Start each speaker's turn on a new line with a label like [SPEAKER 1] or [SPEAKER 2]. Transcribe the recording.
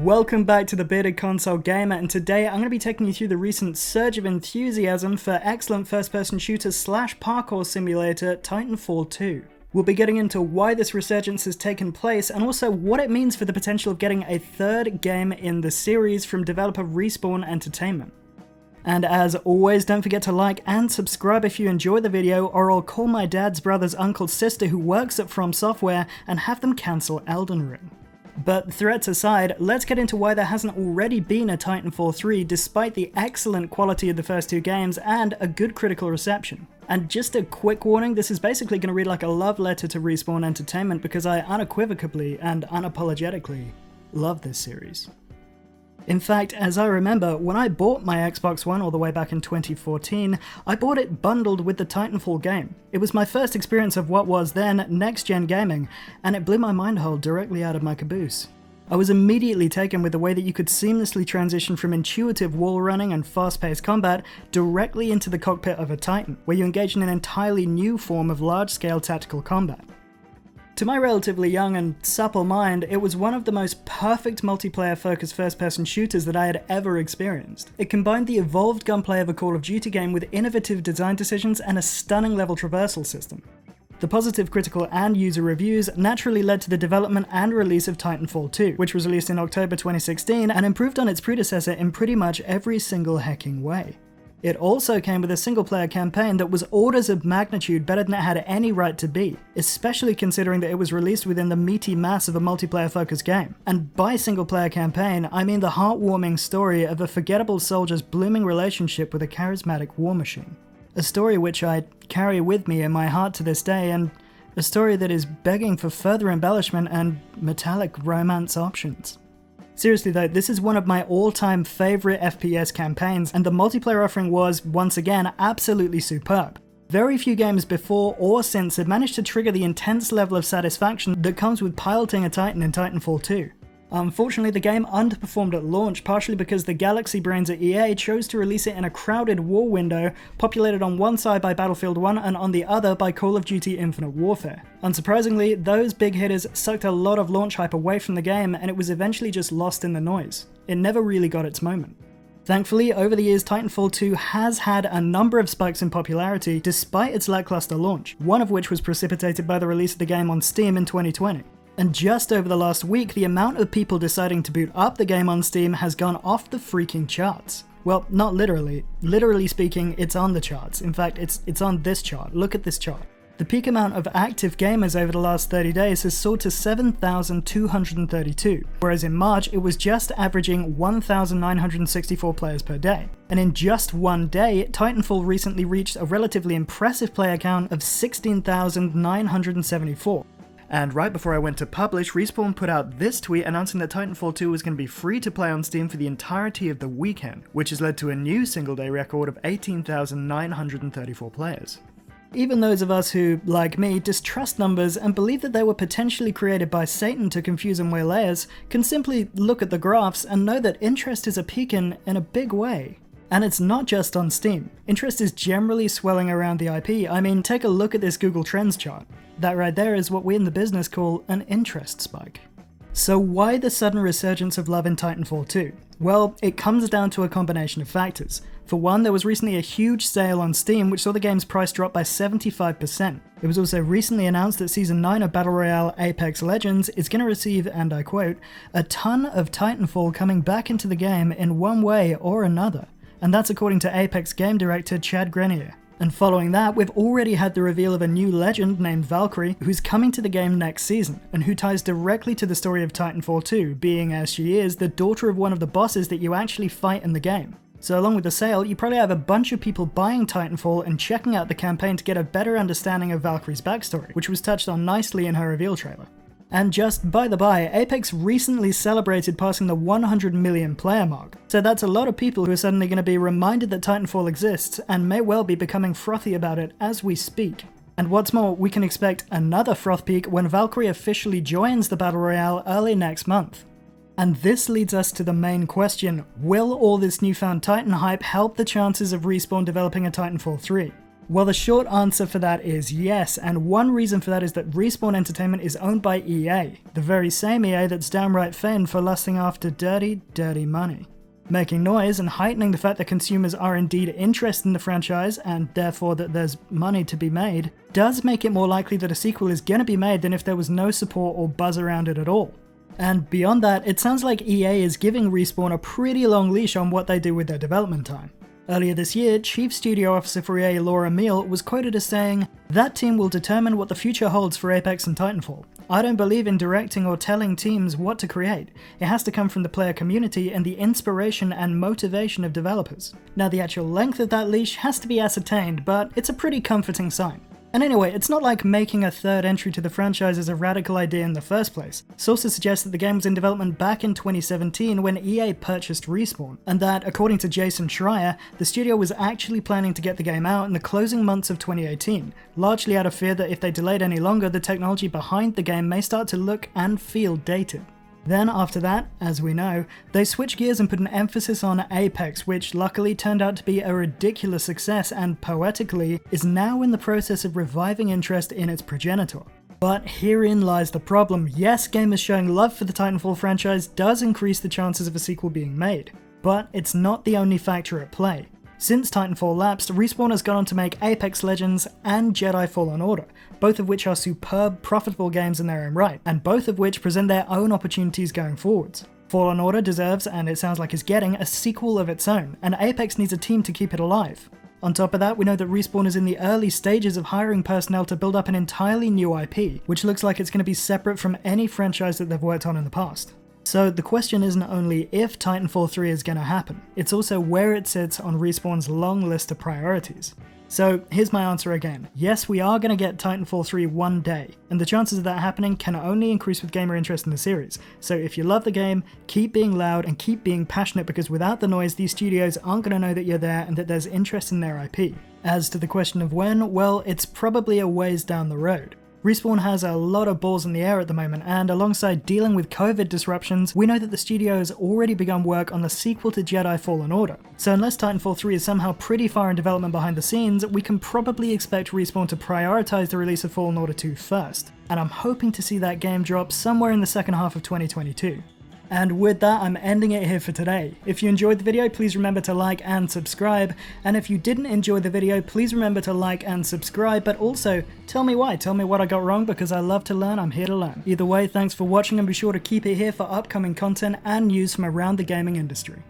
[SPEAKER 1] Welcome back to the Bearded Console Gamer, and today I'm going to be taking you through the recent surge of enthusiasm for excellent first-person shooter slash parkour simulator Titanfall 2. We'll be getting into why this resurgence has taken place, and also what it means for the potential of getting a third game in the series from developer Respawn Entertainment. And as always, don't forget to like and subscribe if you enjoy the video, or I'll call my dad's brother's uncle's sister who works at From Software and have them cancel Elden Ring. But threats aside, let's get into why there hasn't already been a Titanfall 3 despite the excellent quality of the first two games and a good critical reception. And just a quick warning, this is basically going to read like a love letter to Respawn Entertainment because I unequivocally and unapologetically love this series. In fact, as I remember, when I bought my Xbox One all the way back in 2014, I bought it bundled with the Titanfall game. It was my first experience of what was then next-gen gaming, and it blew my mind hole directly out of my caboose. I was immediately taken with the way that you could seamlessly transition from intuitive wall running and fast-paced combat directly into the cockpit of a Titan, where you engage in an entirely new form of large-scale tactical combat. To my relatively young and supple mind, it was one of the most perfect multiplayer-focused first-person shooters that I had ever experienced. It combined the evolved gunplay of a Call of Duty game with innovative design decisions and a stunning level traversal system. The positive critical and user reviews naturally led to the development and release of Titanfall 2, which was released in October 2016 and improved on its predecessor in pretty much every single hecking way. It also came with a single-player campaign that was orders of magnitude better than it had any right to be, especially considering that it was released within the meaty mass of a multiplayer-focused game. And by single-player campaign, I mean the heartwarming story of a forgettable soldier's blooming relationship with a charismatic war machine. A story which I carry with me in my heart to this day, and a story that is begging for further embellishment and metallic romance options. Seriously though, this is one of my all-time favourite FPS campaigns, and the multiplayer offering was, once again, absolutely superb. Very few games before or since have managed to trigger the intense level of satisfaction that comes with piloting a Titan in Titanfall 2. Unfortunately, the game underperformed at launch, partially because the Galaxy brains at EA chose to release it in a crowded war window, populated on one side by Battlefield 1 and on the other by Call of Duty Infinite Warfare. Unsurprisingly, those big hitters sucked a lot of launch hype away from the game, and it was eventually just lost in the noise. It never really got its moment. Thankfully, over the years, Titanfall 2 has had a number of spikes in popularity despite its lackluster launch, one of which was precipitated by the release of the game on Steam in 2020. And just over the last week, the amount of people deciding to boot up the game on Steam has gone off the freaking charts. Well, not literally. Literally speaking, it's on the charts. In fact, it's on this chart. Look at this chart. The peak amount of active gamers over the last 30 days has soared to 7,232, whereas in March it was just averaging 1,964 players per day. And in just one day, Titanfall recently reached a relatively impressive player count of 16,974. And right before I went to publish, Respawn put out this tweet announcing that Titanfall 2 was going to be free to play on Steam for the entirety of the weekend, which has led to a new single-day record of 18,934 players. Even those of us who, like me, distrust numbers and believe that they were potentially created by Satan to confuse and waylay us, can simply look at the graphs and know that interest is peaking in a big way. And it's not just on Steam. Interest is generally swelling around the IP. I mean, take a look at this Google Trends chart. That right there is what we in the business call an interest spike. So why the sudden resurgence of love in Titanfall 2? Well, it comes down to a combination of factors. For one, there was recently a huge sale on Steam which saw the game's price drop by 75%. It was also recently announced that Season 9 of Battle Royale Apex Legends is going to receive, and I quote, a ton of Titanfall coming back into the game in one way or another. And that's according to Apex game director Chad Grenier. And following that, we've already had the reveal of a new legend named Valkyrie, who's coming to the game next season, and who ties directly to the story of Titanfall 2, being, as she is, the daughter of one of the bosses that you actually fight in the game. So along with the sale, you probably have a bunch of people buying Titanfall and checking out the campaign to get a better understanding of Valkyrie's backstory, which was touched on nicely in her reveal trailer. And just by the by, Apex recently celebrated passing the 100 million player mark, so that's a lot of people who are suddenly going to be reminded that Titanfall exists and may well be becoming frothy about it as we speak. And what's more, we can expect another froth peak when Valkyrie officially joins the Battle Royale early next month. And this leads us to the main question: will all this newfound Titan hype help the chances of Respawn developing a Titanfall 3? Well, the short answer for that is yes, and one reason for that is that Respawn Entertainment is owned by EA, the very same EA that's downright famed for lusting after dirty, dirty money. Making noise and heightening the fact that consumers are indeed interested in the franchise, and therefore that there's money to be made, does make it more likely that a sequel is going to be made than if there was no support or buzz around it at all. And beyond that, it sounds like EA is giving Respawn a pretty long leash on what they do with their development time. Earlier this year, Chief Studio Officer for EA Laura Meal was quoted as saying, "That team will determine what the future holds for Apex and Titanfall. I don't believe in directing or telling teams what to create. It has to come from the player community and the inspiration and motivation of developers." Now, the actual length of that leash has to be ascertained, but it's a pretty comforting sign. And anyway, it's not like making a third entry to the franchise is a radical idea in the first place. Sources suggest that the game was in development back in 2017 when EA purchased Respawn, and that, according to Jason Schreier, the studio was actually planning to get the game out in the closing months of 2018, largely out of fear that if they delayed any longer, the technology behind the game may start to look and feel dated. Then after that, as we know, they switched gears and put an emphasis on Apex, which luckily turned out to be a ridiculous success and, poetically, is now in the process of reviving interest in its progenitor. But herein lies the problem. Yes, gamers showing love for the Titanfall franchise does increase the chances of a sequel being made, but it's not the only factor at play. Since Titanfall lapsed, Respawn has gone on to make Apex Legends and Jedi Fallen Order, both of which are superb, profitable games in their own right, and both of which present their own opportunities going forwards. Fallen Order deserves, and it sounds like is getting, a sequel of its own, and Apex needs a team to keep it alive. On top of that, we know that Respawn is in the early stages of hiring personnel to build up an entirely new IP, which looks like it's going to be separate from any franchise that they've worked on in the past. So the question isn't only if Titanfall 3 is going to happen, it's also where it sits on Respawn's long list of priorities. So here's my answer again. Yes, we are going to get Titanfall 3 one day, and the chances of that happening can only increase with gamer interest in the series. So if you love the game, keep being loud and keep being passionate, because without the noise, these studios aren't going to know that you're there and that there's interest in their IP. As to the question of when, well, it's probably a ways down the road. Respawn has a lot of balls in the air at the moment, and alongside dealing with COVID disruptions, we know that the studio has already begun work on the sequel to Jedi Fallen Order. So unless Titanfall 3 is somehow pretty far in development behind the scenes, we can probably expect Respawn to prioritize the release of Fallen Order 2 first, and I'm hoping to see that game drop somewhere in the second half of 2022. And with that, I'm ending it here for today. If you enjoyed the video, please remember to like and subscribe. And if you didn't enjoy the video, please remember to like and subscribe, but also tell me why. Tell me what I got wrong, because I love to learn. I'm here to learn. Either way, thanks for watching, and be sure to keep it here for upcoming content and news from around the gaming industry.